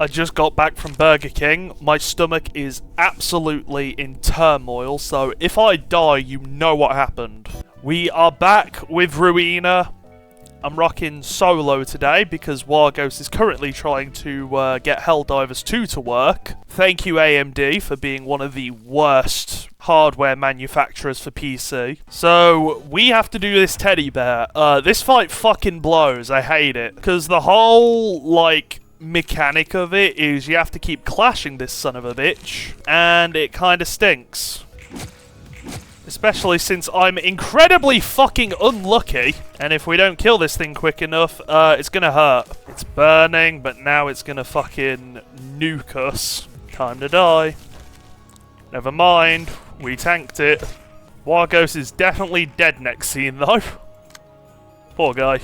I just got back from Burger King. My stomach is absolutely in turmoil, so if I die, you know what happened. We are back with Ruina. I'm rocking solo today because Wargos is currently trying to get Helldivers 2 to work. Thank you AMD for being one of the worst hardware manufacturers for PC. So, we have to do this teddy bear. This fight fucking blows. I hate it. Because the whole, mechanic of it is you have to keep clashing this son of a bitch. And it kinda stinks. Especially since I'm incredibly fucking unlucky. And if we don't kill this thing quick enough, it's gonna hurt. It's burning, but now it's gonna fucking nuke us. Time to die. Never mind. We tanked it. Wargos is definitely dead next scene, though. Poor guy.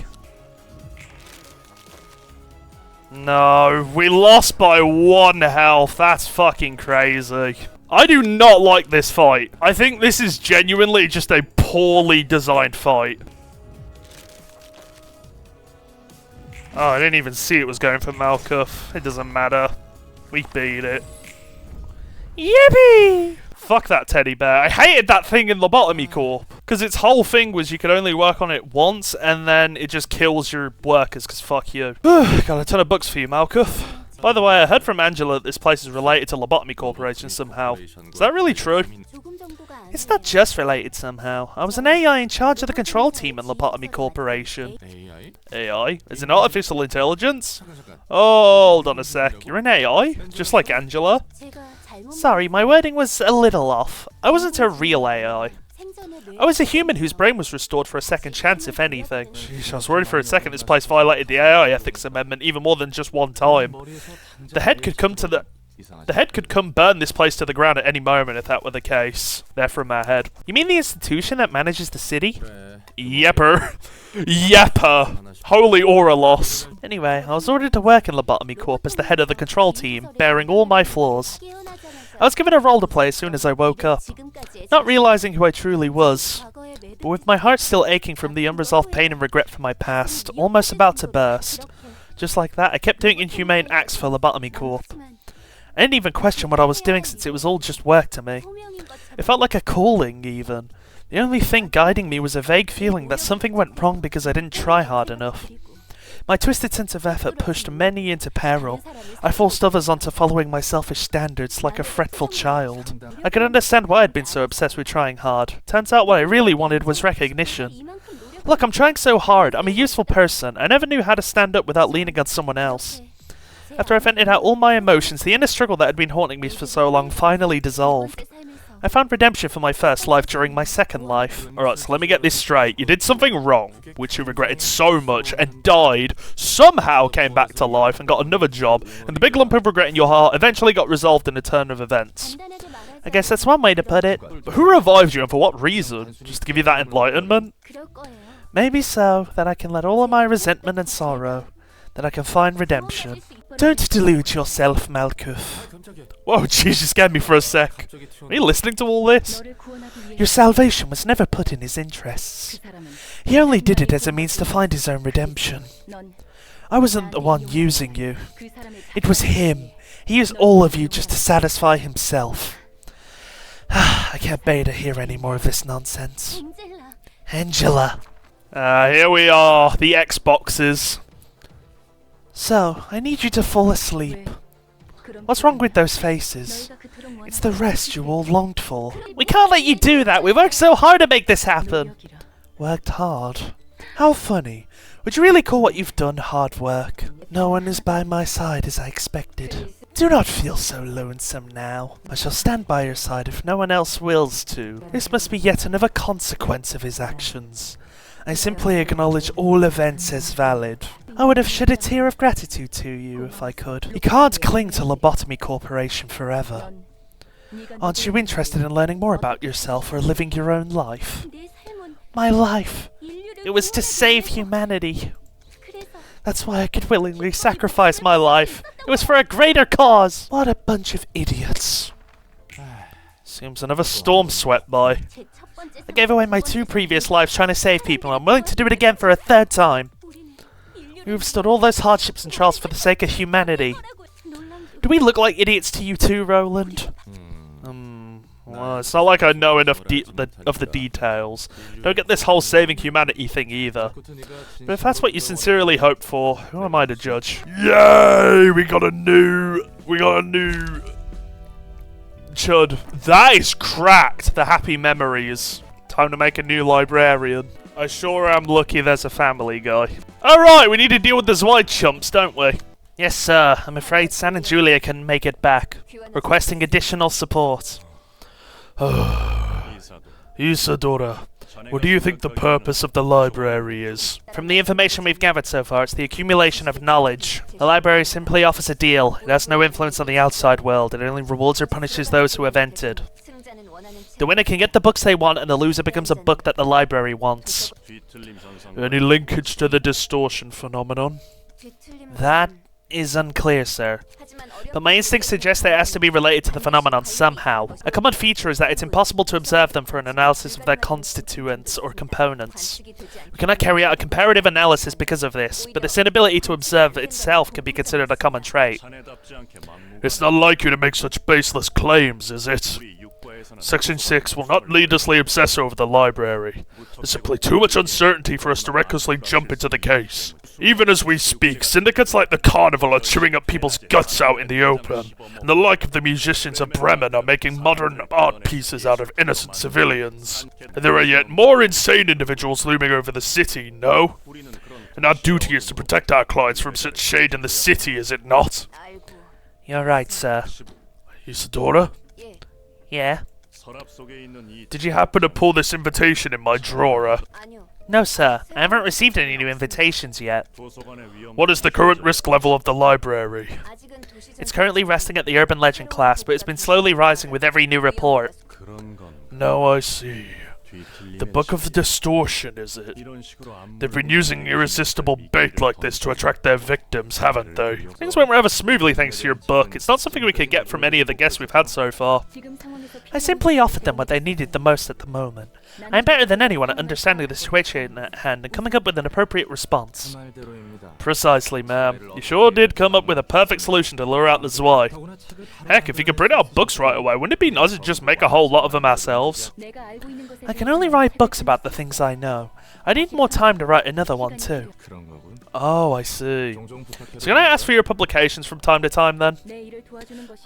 No, we lost by 1 health. That's fucking crazy. I do not like this fight. I think this is genuinely just a poorly designed fight. Oh, I didn't even see it was going for Malkuth. It doesn't matter. We beat it. Yippee! Fuck that teddy bear. I hated that thing in Lobotomy Corp. Because its whole thing was you could only work on it once, and then it just kills your workers, because fuck you. Got a ton of books for you, Malkuth. By the way, I heard from Angela that this place is related to Lobotomy Corporation somehow. Is that really true? It's not just related somehow. I was an AI in charge of the control team in Lobotomy Corporation. AI? Is it artificial intelligence? Oh, hold on a sec. You're an AI? Just like Angela? Sorry, my wording was a little off. I wasn't a real AI. I was a human whose brain was restored for a second chance, if anything. Sheesh, I was worried for a second this place violated the AI ethics amendment even more than just one time. The head could come burn this place to the ground at any moment if that were the case. There from our head. You mean the institution that manages the city? Yepper. Yepper. Holy aura loss. Anyway, I was ordered to work in Lobotomy Corp as the head of the control team, bearing all my flaws. I was given a role to play as soon as I woke up, not realizing who I truly was. But with my heart still aching from the unresolved pain and regret from my past, almost about to burst. Just like that, I kept doing inhumane acts for Lobotomy Corp. I didn't even question what I was doing since it was all just work to me. It felt like a calling, even. The only thing guiding me was a vague feeling that something went wrong because I didn't try hard enough. My twisted sense of effort pushed many into peril. I forced others onto following my selfish standards like a fretful child. I could understand why I'd been so obsessed with trying hard. Turns out what I really wanted was recognition. Look, I'm trying so hard. I'm a useful person. I never knew how to stand up without leaning on someone else. After I vented out all my emotions, the inner struggle that had been haunting me for so long finally dissolved. I found redemption for my first life during my second life. Alright, so let me get this straight. You did something wrong, which you regretted so much, and died, somehow came back to life and got another job, and the big lump of regret in your heart eventually got resolved in a turn of events. I guess that's one way to put it. But who revived you and for what reason? Just to give you that enlightenment? Maybe so, that I can let all of my resentment and sorrow, that I can find redemption. Don't delude yourself, Malkuth. Whoa, jeez, you scared me for a sec. Are you listening to all this? Your salvation was never put in his interests. He only did it as a means to find his own redemption. I wasn't the one using you. It was him. He used all of you just to satisfy himself. I can't bear to hear any more of this nonsense. Angela. Here we are, the Xboxes. So, I need you to fall asleep. What's wrong with those faces? It's the rest you all longed for. We can't let you do that! We worked so hard to make this happen! Worked hard? How funny. Would you really call what you've done hard work? No one is by my side as I expected. Do not feel so lonesome now. I shall stand by your side if no one else wills to. This must be yet another consequence of his actions. I simply acknowledge all events as valid. I would have shed a tear of gratitude to you if I could. You can't cling to Lobotomy Corporation forever. Aren't you interested in learning more about yourself or living your own life? My life. It was to save humanity. That's why I could willingly sacrifice my life. It was for a greater cause. What a bunch of idiots. Seems another storm swept by. I gave away my 2 previous lives trying to save people, and I'm willing to do it again for a 3rd time. We've stood all those hardships and trials for the sake of humanity. Do we look like idiots to you too, Roland? Well, it's not like I know enough of the details. Don't get this whole saving humanity thing either. But if that's what you sincerely hoped for, who am I to judge? Yay! We got a new chud. That is cracked. The happy memories. Time to make a new librarian. I sure am lucky there's a family guy. Alright, we need to deal with those white chumps, don't we? Yes, sir. I'm afraid San and Julia can make it back. Requesting additional support. Isadora, what do you think the purpose of the library is? From the information we've gathered so far, it's the accumulation of knowledge. The library simply offers a deal. It has no influence on the outside world. It only rewards or punishes those who have entered. The winner can get the books they want, and the loser becomes a book that the library wants. Any linkage to the distortion phenomenon? That is unclear, sir. But my instincts suggest that it has to be related to the phenomenon somehow. A common feature is that it's impossible to observe them for an analysis of their constituents or components. We cannot carry out a comparative analysis because of this, but this inability to observe itself can be considered a common trait. It's not like you to make such baseless claims, is it? Section 6 will not needlessly obsess over the library. There's simply too much uncertainty for us to recklessly jump into the case. Even as we speak, syndicates like the Carnival are chewing up people's guts out in the open, and the like of the musicians of Bremen are making modern art pieces out of innocent civilians. And there are yet more insane individuals looming over the city, no? And our duty is to protect our clients from such shade in the city, is it not? You're right, sir. Isadora? Yeah? Did you happen to pull this invitation in my drawer? No, sir. I haven't received any new invitations yet. What is the current risk level of the library? It's currently resting at the urban legend class, but it's been slowly rising with every new report. Now I see. The Book of Distortion, is it? They've been using irresistible bait like this to attract their victims, haven't they? Things went rather smoothly thanks to your book. It's not something we could get from any of the guests we've had so far. I simply offered them what they needed the most at the moment. I'm better than anyone at understanding the situation at hand and coming up with an appropriate response. Precisely, ma'am. You sure did come up with a perfect solution to lure out the Zwei. Heck, if you could print out books right away, wouldn't it be nice to just make a whole lot of them ourselves? I can only write books about the things I know. I need more time to write another one too. Oh, I see. So can I ask for your publications from time to time then?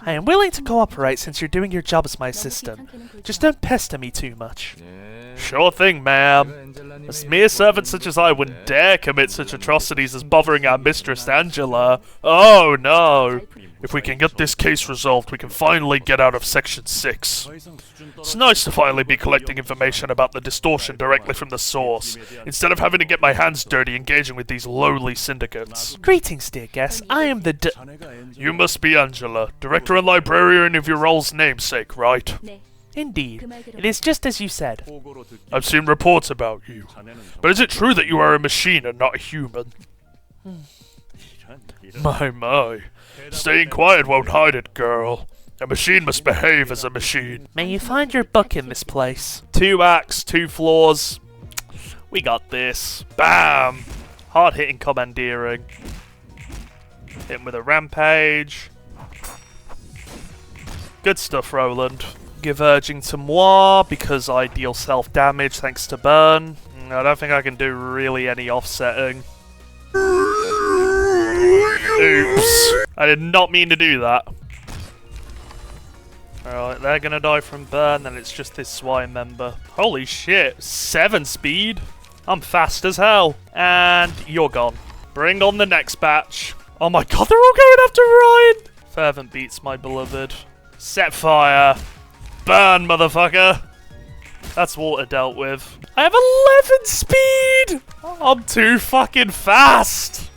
I am willing to cooperate since you're doing your job as my assistant. Just don't pester me too much. Sure thing, ma'am. A mere servant such as I wouldn't dare commit such atrocities as bothering our mistress Angela. Oh no. If we can get this case resolved, we can finally get out of Section 6. It's nice to finally be collecting information about the distortion directly from the source, instead of having to get my hands dirty engaging with these lowly syndicates. Greetings, dear guest. I am the You must be Angela, director and librarian of your role's namesake, right? Indeed. It is just as you said. I've seen reports about you. But is it true that you are a machine and not a human? My. Staying quiet won't hide it, girl. A machine must behave as a machine. May you find your book in this place. 2 acts, 2 floors. We got this. Bam! Hard-hitting commandeering. Hit him with a rampage. Good stuff, Roland. Give urging to moi, because I deal self-damage thanks to burn. I don't think I can do really any offsetting. Oops. I did not mean to do that. Alright, they're gonna die from burn, then it's just this swine member. Holy shit, 7 speed? I'm fast as hell. And you're gone. Bring on the next batch. Oh my god, they're all going after Ryan! Fervent beats, my beloved. Set fire. Burn, motherfucker. That's water dealt with. I have 11 speed! I'm too fucking fast!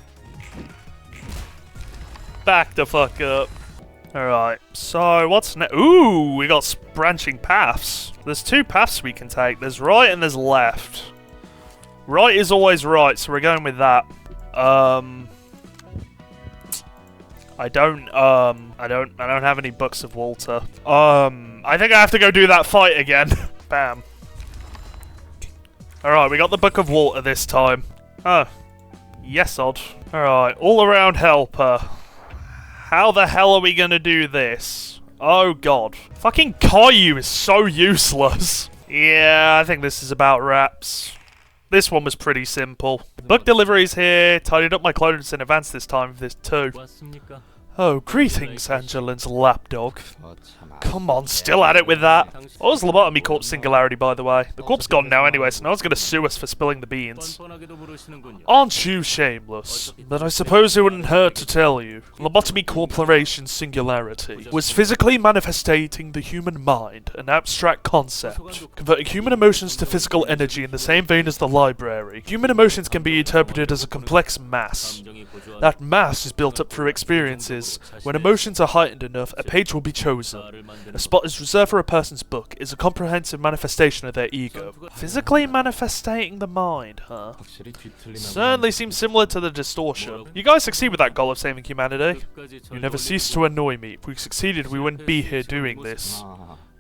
Back the fuck up. Alright, so what's next? Ooh, we got branching paths. There's 2 paths we can take. There's right and there's left. Right is always right, so we're going with that. I don't have any books of Walter. I think I have to go do that fight again. Bam. Alright, we got the Book of Walter this time. Oh. Yes, odd. Alright, all around helper. How the hell are we gonna do this? Oh god. Fucking Caillou is so useless. Yeah, I think this is about wraps. This one was pretty simple. Book deliveries here. Tidied up my clothes in advance this time for this too. Oh, greetings, Angelin's lapdog. Come on, still at it with that. What was Lobotomy Corp's singularity, by the way? The corp's gone now anyway, so no one's gonna sue us for spilling the beans. Aren't you shameless? But I suppose it wouldn't hurt to tell you. Lobotomy Corporation's singularity was physically manifestating the human mind, an abstract concept, converting human emotions to physical energy in the same vein as the library. Human emotions can be interpreted as a complex mass. That mass is built up through experiences. When emotions are heightened enough, a page will be chosen. A spot is reserved for a person's book, is a comprehensive manifestation of their ego. Physically manifesting the mind, huh? Certainly seems similar to the distortion. You guys succeed with that goal of saving humanity. You never cease to annoy me. If we succeeded, we wouldn't be here doing this.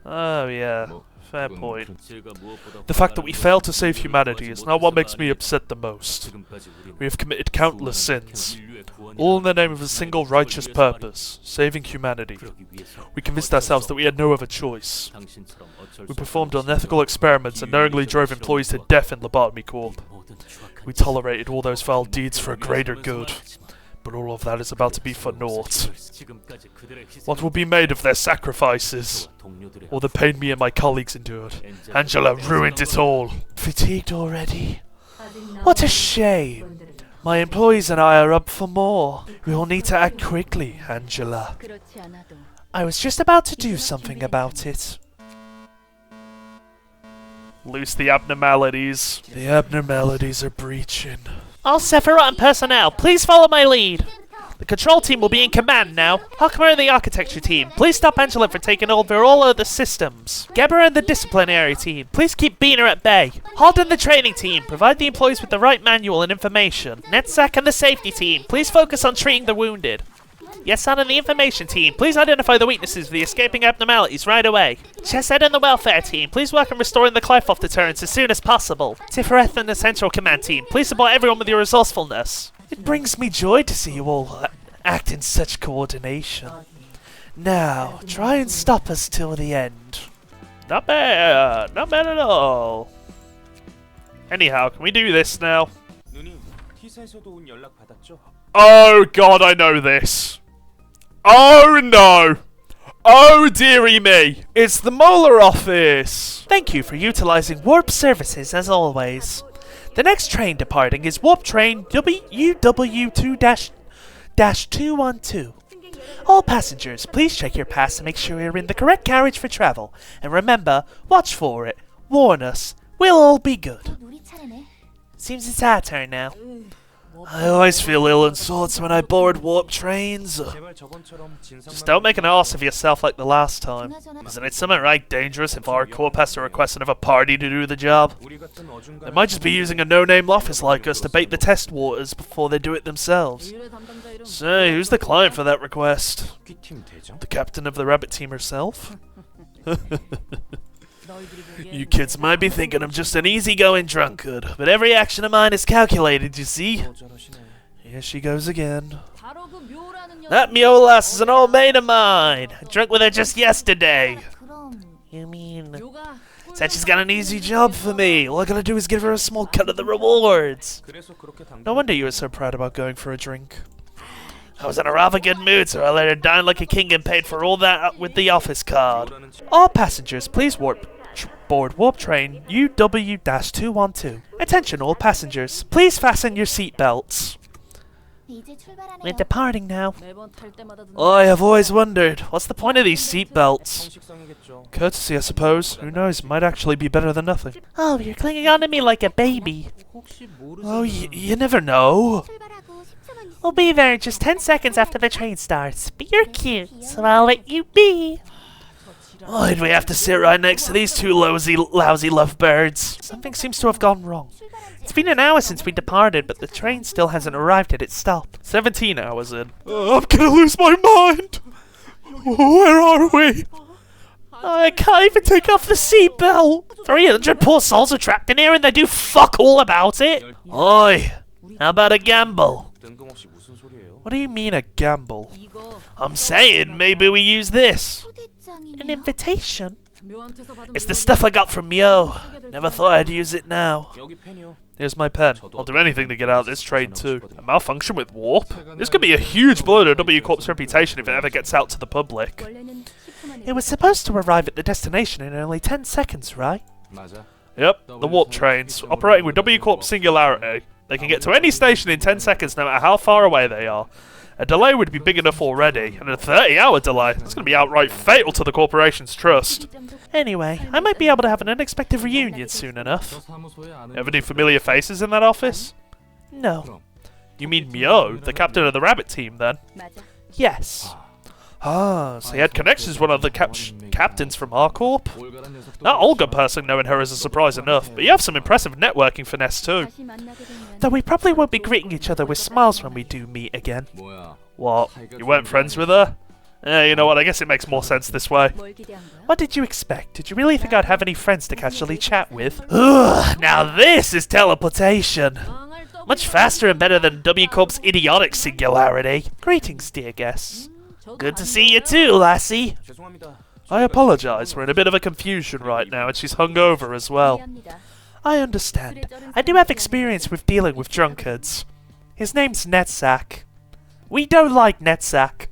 Oh yeah, fair point. The fact that we failed to save humanity is not what makes me upset the most. We have committed countless sins, all in the name of a single righteous purpose, saving humanity. We convinced ourselves that we had no other choice. We performed unethical experiments and knowingly drove employees to death in Lobotomy Corp. We tolerated all those foul deeds for a greater good. But all of that is about to be for naught. What will be made of their sacrifices? Or the pain me and my colleagues endured? Angela ruined it all. Fatigued already? What a shame. My employees and I are up for more. We will need to act quickly, Angela. I was just about to do something about it. Loose the abnormalities. The abnormalities are breaching. All Sephiroth and personnel, please follow my lead. The control team will be in command now. Hakuma and the architecture team, please stop Angela from taking over all other systems. Gebra and the disciplinary team, please keep Bina at bay. Hald and the training team, provide the employees with the right manual and information. Netsack and the safety team, please focus on treating the wounded. Yesan and the information team, please identify the weaknesses of the escaping abnormalities right away. Chesed and the welfare team, please work on restoring the Clyfoff deterrence as soon as possible. Tifereth and the central command team, please support everyone with your resourcefulness. It brings me joy to see you all act in such coordination. Now, try and stop us till the end. Not bad at all. Anyhow, can we do this now? Oh god, I know this. Oh no! Oh dearie me! It's the Molar office! Thank you for utilizing warp services as always. The next train departing is warp train WW2-212. All passengers, please check your pass to make sure you're in the correct carriage for travel. And remember, watch for it. Warn us. We'll all be good. Seems it's our turn now. I always feel ill in sorts when I board warp trains. Just don't make an arse of yourself like the last time. Isn't it something right dangerous if our corp has to request another party to do the job? They might just be using a no-name office like us to bait the test waters before they do it themselves. Say, who's the client for that request? The captain of the rabbit team herself? You kids might be thinking I'm just an easygoing drunkard, but every action of mine is calculated, you see? Here she goes again. That Mulass is an old mate of mine. I drank with her just yesterday. You mean... Said she's got an easy job for me. All I gotta do is give her a small cut of the rewards. No wonder you were so proud about going for a drink. I was in a rather good mood, so I let her dine like a king and paid for all that with the office card. All passengers, please board warp train UW-212. Attention all passengers, please fasten your seatbelts. We're departing now. I have always wondered, what's the point of these seatbelts? Courtesy, I suppose. Who knows, might actually be better than nothing. Oh, you're clinging on to me like a baby. Oh, you never know. We'll be there in just 10 seconds after the train starts, but you're cute, so I'll let you be. Why'd we have to sit right next to these two lousy lovebirds? Something seems to have gone wrong. It's been an hour since we departed, but the train still hasn't arrived at its stop. 17 hours in. I'm gonna lose my mind! Where are we? I can't even take off the seatbelt! 300 poor souls are trapped in here and they do fuck all about it! Oi! How about a gamble? What do you mean a gamble? I'm saying maybe we use this. An invitation? It's the stuff I got from Myo. Never thought I'd use it now. Here's my pen. I'll do anything to get out of this trade too. A malfunction with warp? This could be a huge blow to W Corp's reputation if it ever gets out to the public. It was supposed to arrive at the destination in only 10 seconds, right? Yep, the warp trains. Operating with W Corp Singularity. They can get to any station in 10 seconds no matter how far away they are. A delay would be big enough already, and a 30-hour delay is going to be outright fatal to the corporation's trust. Anyway, I might be able to have an unexpected reunion soon enough. Have any familiar faces in that office? No. You mean Myo, the captain of the rabbit team, then? Yes. Ah, so he had connections with one of the captains from our corp? That Olga person knowing her is a surprise enough, but you have some impressive networking finesse too. Though we probably won't be greeting each other with smiles when we do meet again. What? You weren't friends with her? You know what, I guess it makes more sense this way. What did you expect? Did you really think I'd have any friends to casually chat with? Ugh, now this is teleportation! Much faster and better than W Corp's idiotic singularity. Greetings, dear guests. Good to see you too, lassie. I apologise, we're in a bit of a confusion right now and she's hungover as well. I understand. I do have experience with dealing with drunkards. His name's Netsack. We don't like Netsack.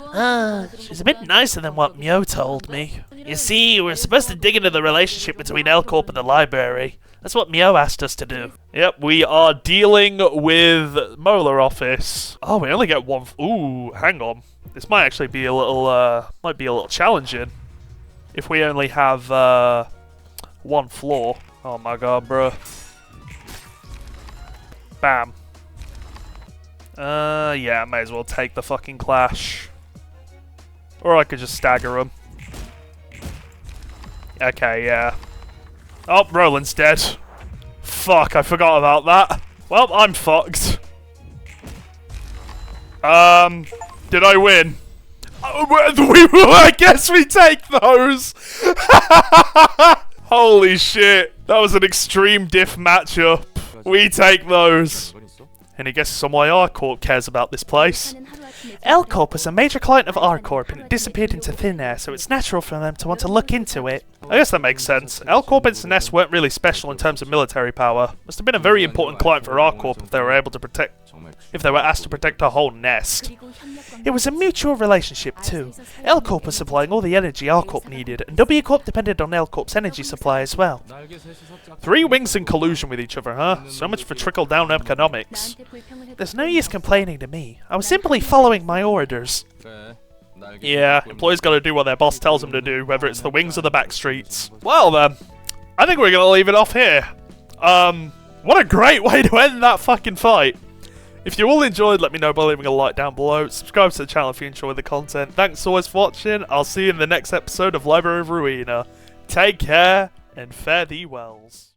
She's a bit nicer than what Myo told me. You see, we're supposed to dig into the relationship between L Corp and the library. That's what Myo asked us to do. Yep, we are dealing with Molar office. Oh, we only get one. Ooh, hang on. This might actually be a little, challenging. If we only have, one floor. Oh my god, bro. Bam. Yeah, I may as well take the fucking clash. Or I could just stagger them. Okay, yeah. Oh, Roland's dead. Fuck, I forgot about that. Well, I'm fucked. Did I win? I guess we take those! Holy shit. That was an extreme diff matchup. We take those. Any guesses on why R Corp cares about this place? L Corp was a major client of R Corp and it disappeared into thin air, so it's natural for them to want to look into it. I guess that makes sense. L Corp and Sinest weren't really special in terms of military power. Must have been a very important client for R Corp if they were asked to protect a whole nest. It was a mutual relationship too. L Corp was supplying all the energy R Corp needed, and W Corp depended on L Corp's energy supply as well. Three wings in collusion with each other, huh? So much for trickle-down economics. There's no use complaining to me. I was simply following my orders. Yeah, employees gotta do what their boss tells them to do, whether it's the wings or the back streets. Well then, I think we're gonna leave it off here. What a great way to end that fucking fight. If you all enjoyed, let me know by leaving a like down below. Subscribe to the channel if you enjoy the content. Thanks always for watching. I'll see you in the next episode of Library of Ruina. Take care, and fare thee wells.